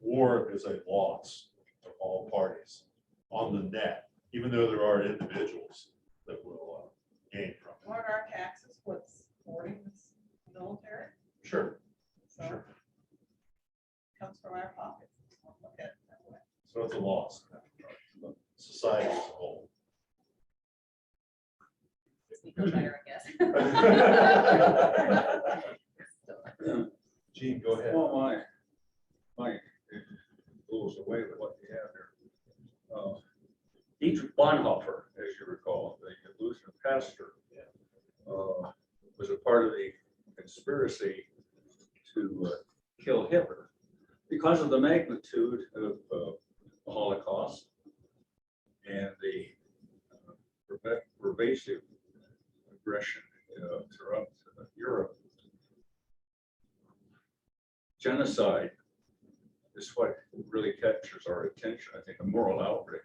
war as a loss to all parties on the net, even though there are individuals that will gain from it. What are our taxes? What's supporting this military? Sure, So sure. it comes from our pockets. Look at it that way. So it's a loss. Society as a whole. Makes me feel better, I guess. Gene, go ahead. Well, my rules away with what Bonhoeffer, as you recall, the Lutheran pastor, was a part of the conspiracy to kill Hitler because of the magnitude of the Holocaust and the pervasive aggression throughout Europe. Genocide is what really captures our attention, I think, a moral outrage.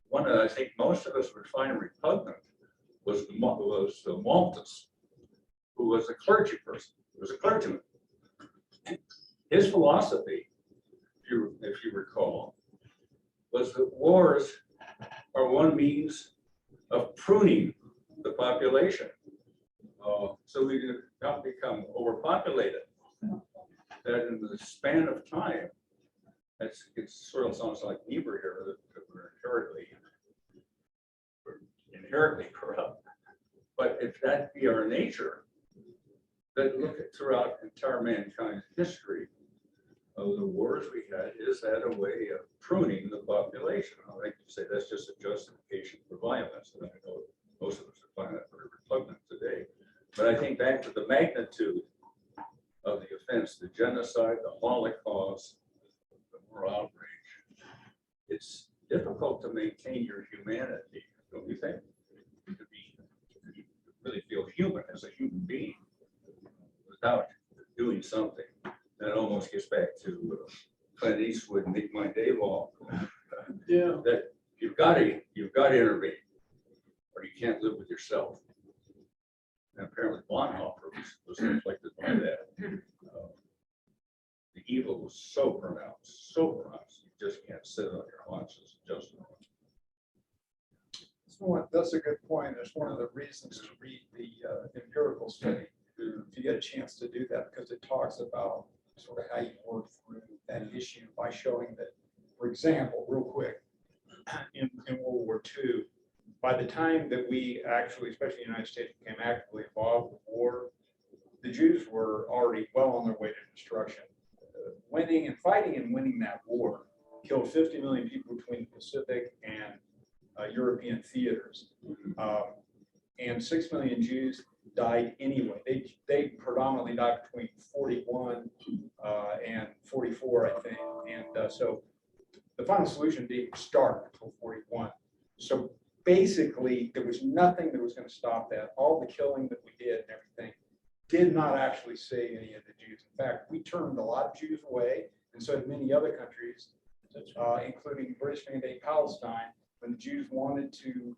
One that I think most of us would find repugnant was Malthus, who was a clergy person, was a clergyman. His philosophy, if you recall, was that wars are one means of pruning the population, so we do not become overpopulated. That in the span of time, it sort of sounds like Niebuhr here, that we're inherently corrupt. But if that be our nature, then look at throughout entire mankind's history of the wars we had, is that a way of pruning the population? I like to say that's just a justification for violence, and I know most of us find that very repugnant today. But I think back to the magnitude of the offense, the genocide, the Holocaust, the moral outrage. It's difficult to maintain your humanity, don't you think? To really feel human as a human being without doing something. That almost gets back to Clint Eastwood and Meet My Day Law. Yeah. That you've got to intervene, or you can't live with yourself. And apparently Bonhoeffer was inflicted by that. The evil was so pronounced, you just can't sit on your haunches and just. That's a good point. That's one of the reasons to read the empirical study, if you get a chance to do that, because it talks about sort of how you work through that issue by showing that, for example, real quick, in World War II, by the time that we actually, especially the United States, became actively involved with war, the Jews were already well on their way to destruction. Fighting and winning that war killed 50 million people between the Pacific and European theaters. And 6 million Jews died anyway. They predominantly died between 41 and 44, I think. And so the final solution didn't start until 41. So basically, there was nothing that was going to stop that. All the killing that we did and everything did not actually save any of the Jews. In fact, we turned a lot of Jews away, and so did many other countries, including British Mandate Palestine, when the Jews wanted to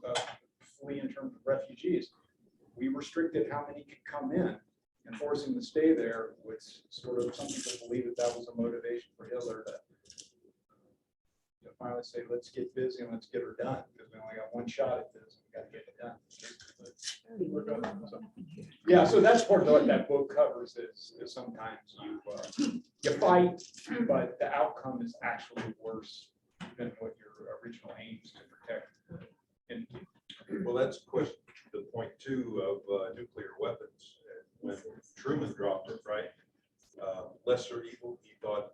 flee in terms of refugees. We restricted how many could come in, and forcing them to stay there was sort of, some people believe that was a motivation for Hitler to finally say, let's get busy and let's get her done, because we only got one shot at this. We got to get it done. Yeah, so that's part of what that book covers is sometimes you fight, but the outcome is actually worse than what your original aims to protect. Well, that's the point too of nuclear weapons. When Truman dropped it, right? Lesser evil. He thought,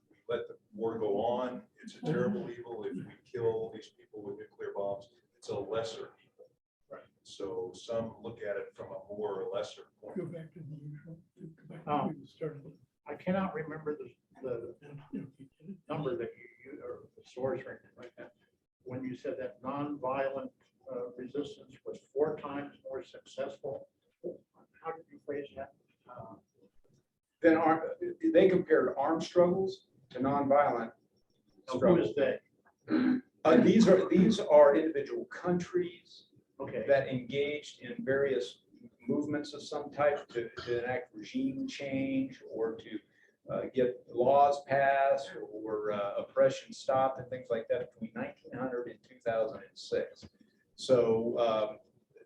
we let the war go on. It's a terrible evil. If we kill these people with nuclear bombs, it's a lesser evil. Right. So some look at it from a more or lesser point. Go back to the usual. Go back to where we started. I cannot remember the number that you used, or the source or anything like that. When you said that nonviolent resistance was 4 times more successful, how did you phrase that? Then they compared armed struggles to nonviolent Who struggles. is they? These are individual countries Okay. that engaged in various movements of some type to enact regime change or to get laws passed or oppression stopped and things like that between 1900 and 2006. So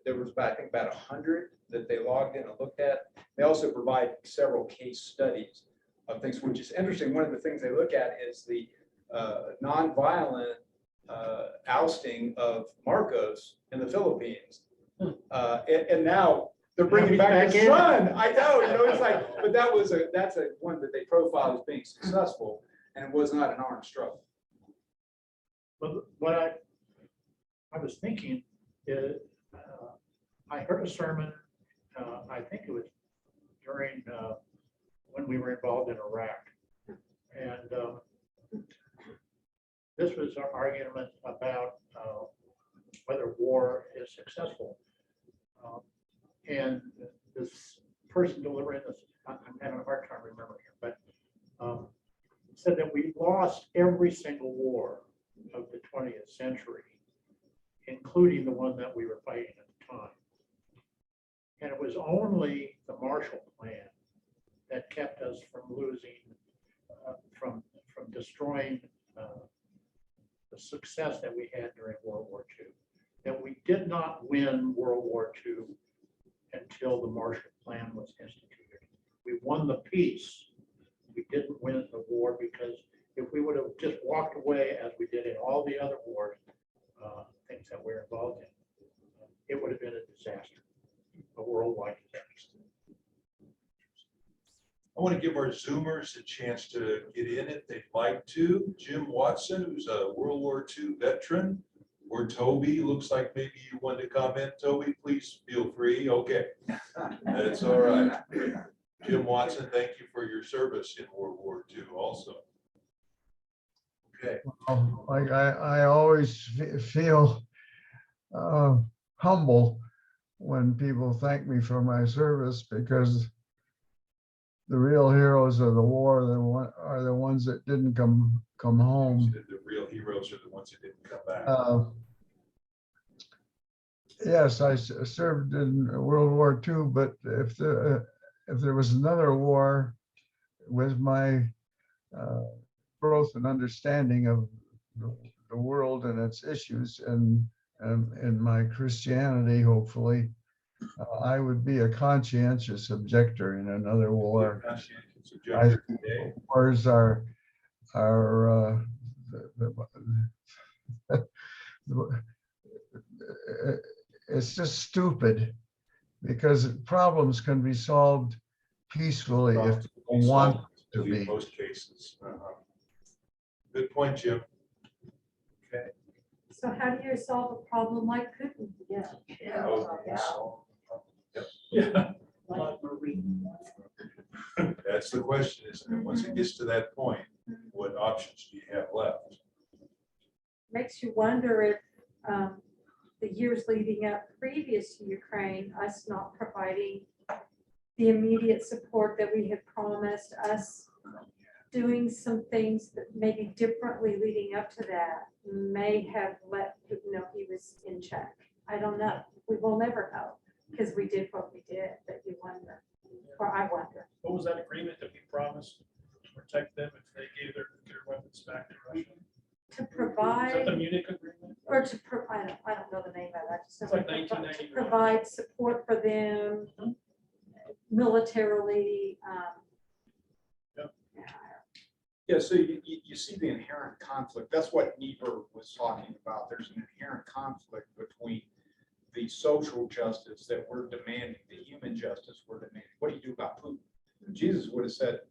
there was about, I think about 100 that they logged in and looked at. They also provide several case studies of things, which is interesting. One of the things they look at is the nonviolent ousting of Marcos in the Philippines. And now they're bringing back his son. I know, it's like, but that's one that they profiled as being successful, and it was not an armed struggle. But what I was thinking is, I heard a sermon, I think it was during, when we were involved in Iraq. And this was our argument about whether war is successful. And this person delivering this, I'm having a hard time remembering it, but said that we lost every single war of the 20th century, including the one that we were fighting at the time. And it was only the Marshall Plan that kept us from losing, from destroying the success that we had during World War II. That we did not win World War II until the Marshall Plan was instituted. We won the peace. We didn't win the war, because if we would have just walked away as we did in all the other wars, things that we're involved in, it would have been a disaster, a worldwide disaster. I want to give our Zoomers a chance to get in if they'd like to. Jim Watson, who's a World War II veteran, or Toby, looks like maybe you want to comment. Toby, please feel free. Okay, that's all right. Jim Watson, thank you for your service in World War II also. Okay. Like I always feel humble when people thank me for my service, because the real heroes of the war are the ones that didn't come home. The real heroes are the ones that didn't come back. Yes, I served in World War II, but if there was another war, with my growth and understanding of the world and its issues, and my Christianity, hopefully, I would be a conscientious objector in another war. Wars are it's just stupid, because problems can be solved peacefully if you want to be. In most cases. Good point, Jim. Okay. So how do you solve a problem like Putin? Yeah. Oh, Yeah. Yep. Yeah. That's the question, isn't it? Once it gets to that point, what options do you have left? Makes you wonder if the years leading up previous to Ukraine, us not providing the immediate support that we had promised, us doing some things that maybe differently leading up to that may have let Putin know he was in check. I don't know. We will never know, because we did what we did, but you wonder, or I wonder. What was that agreement that we promised to protect them if they gave their nuclear weapons back to Russia? To Is that provide, the Munich agreement? or to provide, I don't know the name of that. Just It's like to 1991. provide support for them militarily. Yep. Yeah. Yeah, so you see the inherent conflict. That's what Niebuhr was talking about. There's an inherent conflict between the social justice that we're demanding, the human justice we're demanding. What do you do about Putin? Jesus would have said,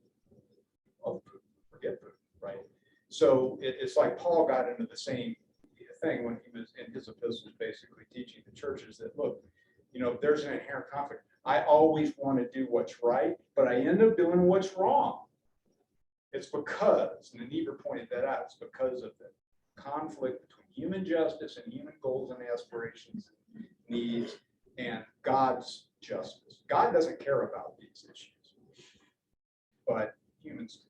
oh, forget Putin, right? So it's like Paul got into the same thing when he was in his epistles, basically teaching the churches that, look, there's an inherent conflict. I always want to do what's right, but I end up doing what's wrong. It's because, and Niebuhr pointed that out, it's because of the conflict between human justice and human goals and aspirations, and needs, and God's justice. God doesn't care about these issues, but humans do.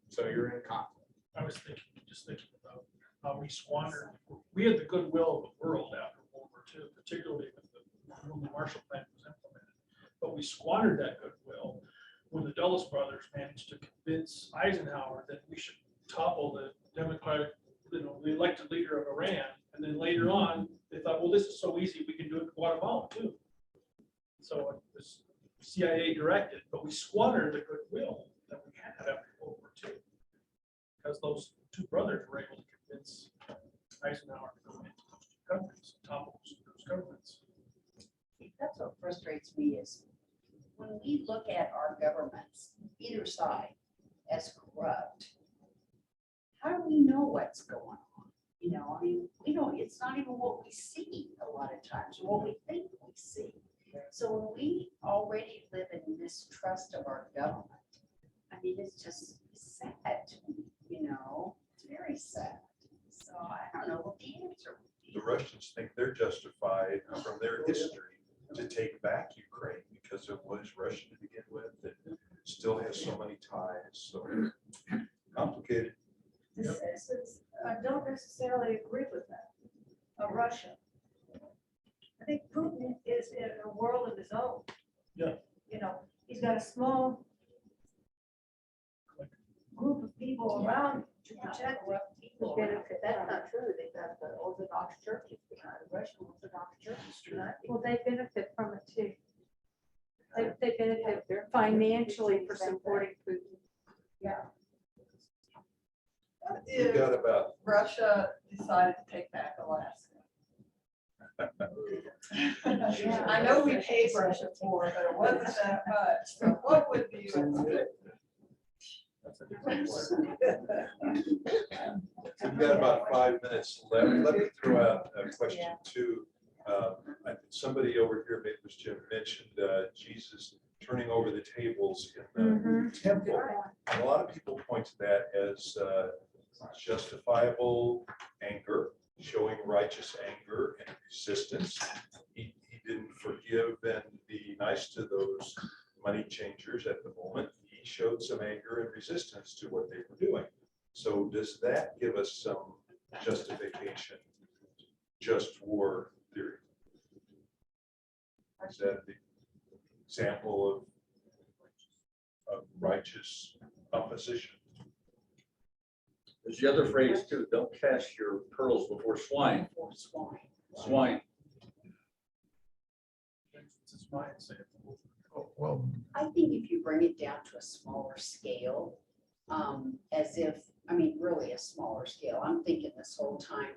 So you're in conflict. I was just thinking about how we squandered, we had the goodwill of the world after World War II, particularly when the Marshall Plan was implemented. But we squandered that goodwill when the Dulles brothers managed to convince Eisenhower that we should topple the Democratic, the elected leader of Iran. And then later on, they thought, well, this is so easy, we can do it in Guatemala too. So it was CIA directed, but we squandered the goodwill that we had after World War II. Because those two brothers were able to convince Eisenhower to go into those two countries, topple those governments. That's what frustrates me is when we look at our governments, either side, as corrupt, how do we know what's going on? You know, I mean, we don't, it's not even what we see a lot of times, or what we think we see. So when we already live in mistrust of our government, I mean, it's just sad, you know, it's very sad. So I don't know what the answer would be. The Russians think they're justified from their history to take back Ukraine because it was Russian to begin with. It still has so many ties, so complicated. I don't necessarily agree with that, of Russia. I think Putin is in a world of his own. Yeah. You know, he's got a small group of people around to protect People benefit. That's not true. They've got the Orthodox churches behind Russian Orthodox churches. Well, they benefit from it too. They benefit financially for supporting Putin. Yeah. What We if got about, Russia decided to take back Alaska? I know we paid Russia for it, but it wasn't that much. So what would be? we've got about 5 minutes left. Let me throw out question 2. I think somebody over here, maybe it was Jim, mentioned Jesus turning over the tables in the temple. And a lot of people point to that as justifiable anger, showing righteous anger and resistance. He didn't forgive and be nice to those money changers at the moment. He showed some anger and resistance to what they were doing. So does that give us some justification, just war theory? Is that the example of righteous opposition? There's the other phrase too, don't cast your pearls before swine. Swine. It's mine, say it. Well, I think if you bring it down to a smaller scale, as if, I mean, really a smaller scale, I'm thinking this whole time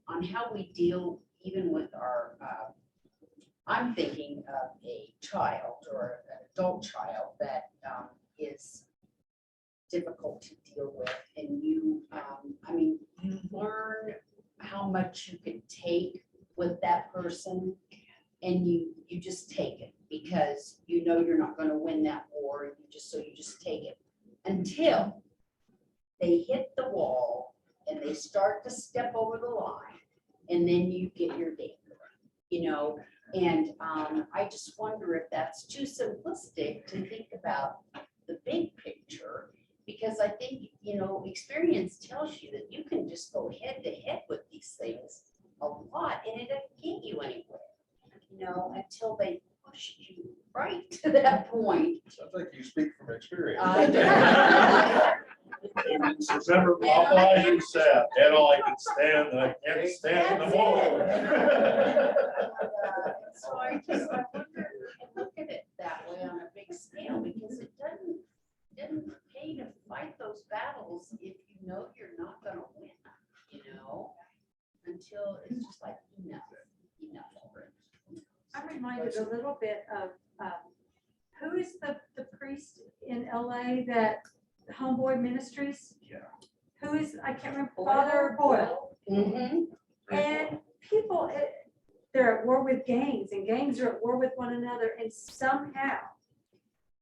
on how we deal even with our, I'm thinking of a child or an adult child that is difficult to deal with. And you, I mean, you learn how much you can take with that person, and you just take it because you know you're not going to win that war. You just take it until they hit the wall and they start to step over the line, and then you get your dagger, you know. And I just wonder if that's too simplistic to think about the big picture, because I think, you know, experience tells you that you can just go head to head with these things a lot and it doesn't get you anywhere, you know, until they push you right to that point. Sounds like you speak from experience. Remember, Popeye said, and all I can stand, and I can't stand them all. So I wonder and look at it that way on a big scale, because it didn't pay to fight those battles if you know you're not gonna win, you know, until it's just like enough. I'm reminded a little bit of, who is the priest in LA that Homeboy Ministries? Yeah. Who is, I can't remember, Father Boyle. Mm-hmm. And people, they're at war with gangs, and gangs are at war with one another, and somehow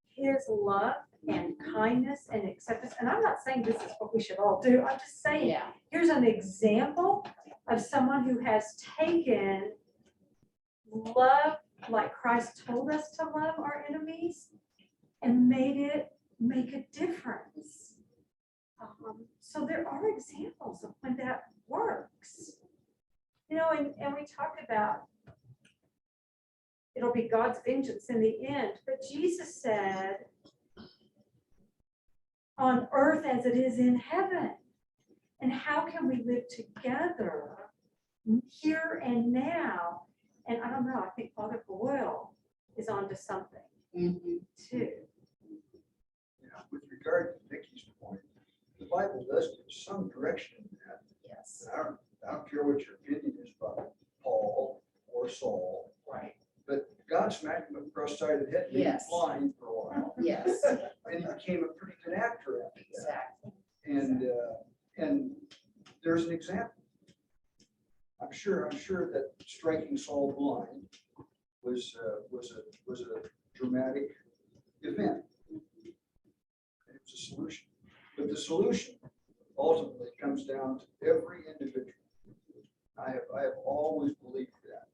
his love and kindness and acceptance, and I'm not saying this is what we should all do, I'm just saying, Yeah. here's an example of someone who has taken love like Christ told us to love our enemies and made it make a difference. So there are examples of when that works. You know, and we talked about it'll be God's vengeance in the end, but Jesus said, on earth as it is in heaven. And how can we live together here and now? And I don't know, I think Father Boyle is onto something too. Yeah, with regard to Vicky's point, the Bible does give some direction in that. Yes. And I don't care what your opinion is about Paul or Saul, Right. but God smacked him across the side of the head, and he was Yes. blind for a while. Yes. And he became a pretty good actor after that. Exactly. And there's an example. I'm sure that striking Saul blind was a dramatic event. It was a solution, but the solution ultimately comes down to every individual. I have always believed that.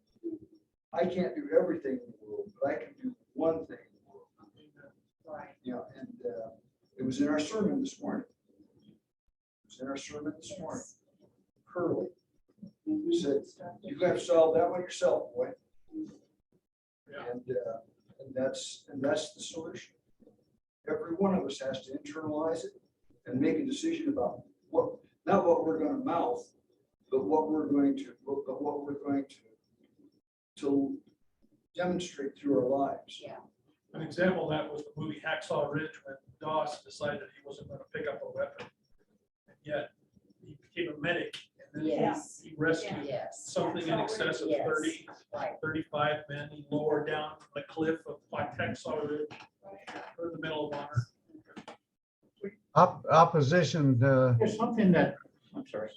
I can't do everything in the world, but I can do one thing in the world. Right. You know, and it was in our sermon this morning. It was in our sermon this morning. Curly. He said, "You got to solve that one yourself, boy." Yeah. And that's the solution. Every one of us has to internalize it and make a decision about what, not what we're going to mouth, but what we're going to demonstrate through our lives. Yeah. An example of that was the movie Hacksaw Ridge, when Doss decided he wasn't gonna pick up a weapon. And yet, he became a medic, and then Yes. he rescued Yes. something in excess of Yes. 35 men. He lowered down from the cliff of Hacksaw Ridge, for the Medal of Honor. Opposition, There's something that, I'm sorry.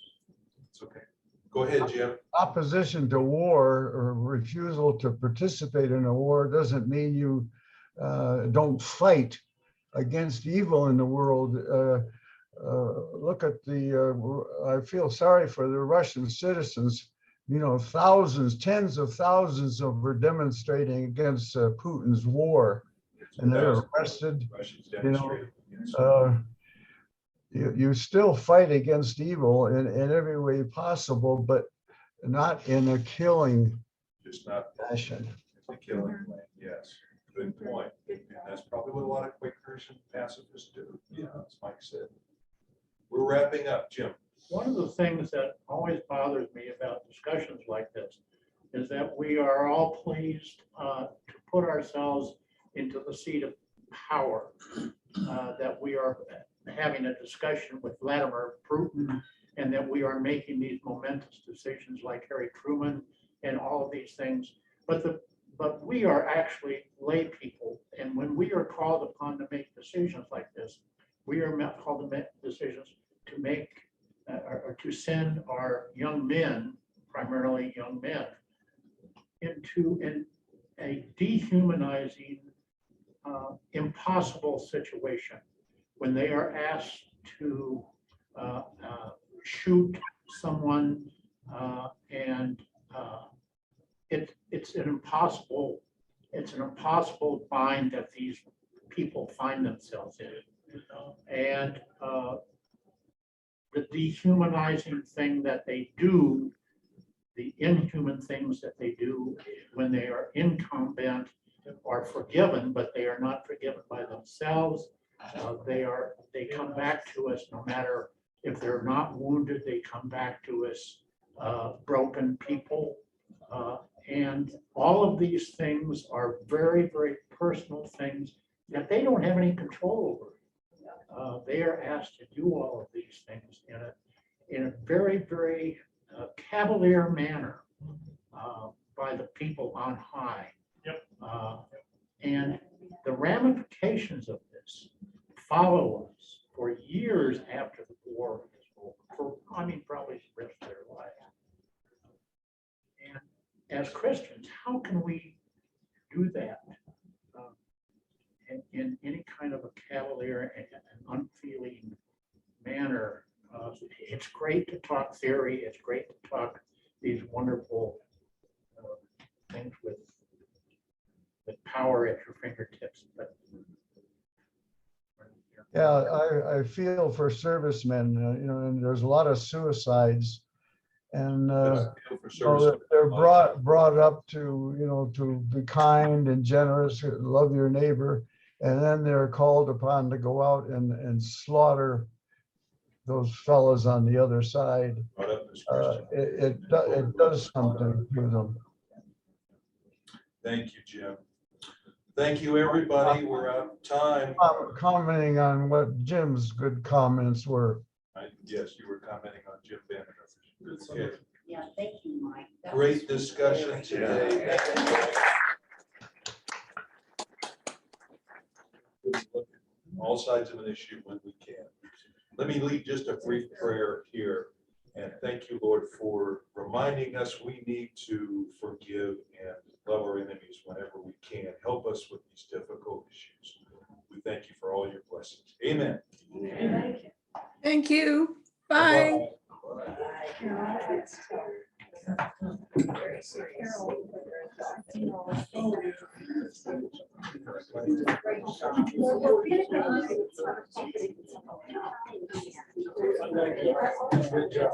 It's okay. Go ahead, Jim. opposition to war or refusal to participate in a war doesn't mean you don't fight against evil in the world. Look at I feel sorry for the Russian citizens. You know, thousands, tens of thousands of were demonstrating against Putin's war, and they're arrested. Russians You know, demonstrated. Yes. You still fight against evil in every way possible, but not in a killing Just not fashion. the killing plan. Yes, good point. And that's probably what a lot of Quakers and pacifists do. Yeah, as Mike said. We're wrapping up, Jim. One of the things that always bothers me about discussions like this is that we are all pleased to put ourselves into the seat of power, that we are having a discussion with Vladimir Putin, and that we are making these momentous decisions like Harry Truman and all of these things. But we are actually lay people, and when we are called upon to make decisions like this, we are called to make decisions to make or to send our young men, primarily young men, into a dehumanizing, impossible situation when they are asked to shoot someone, and it's an impossible bind that these people find themselves in, and the dehumanizing thing that they do, the inhuman things that they do when they are in combat are forgiven, but they are not forgiven by themselves. They come back to us no matter if they're not wounded, they come back to us broken people. And all of these things are very, very personal things that they don't have any control over. They are asked to do all of these things in a very, very cavalier manner by the people on high. Yep. And the ramifications of this follow us for years after the war is over, probably the rest of their lives. And as Christians, how can we do that in any kind of a cavalier and unfeeling manner? It's great to talk theory. It's great to talk these wonderful things with power at your fingertips, but Yeah, I feel for servicemen, you know, and there's a lot of suicides. And they're brought up to, you know, to be kind and generous, love your neighbor. And then they're called upon to go out and slaughter those fellows on the other side. It does something to them. Thank you, Jim. Thank you, everybody. We're out of time. Commenting on what Jim's good comments were. Yes, you were commenting on Jim Banner. Okay. Yeah, thank you, Mike. That Great was discussion very- today. Look at all sides of an issue when we can. Let me lead just a brief prayer here. And thank you, Lord, for reminding us we need to forgive and love our enemies whenever we can. Help us with these difficult issues. We thank you for all your blessings. Amen. Thank you. Thank you. Bye. Good job.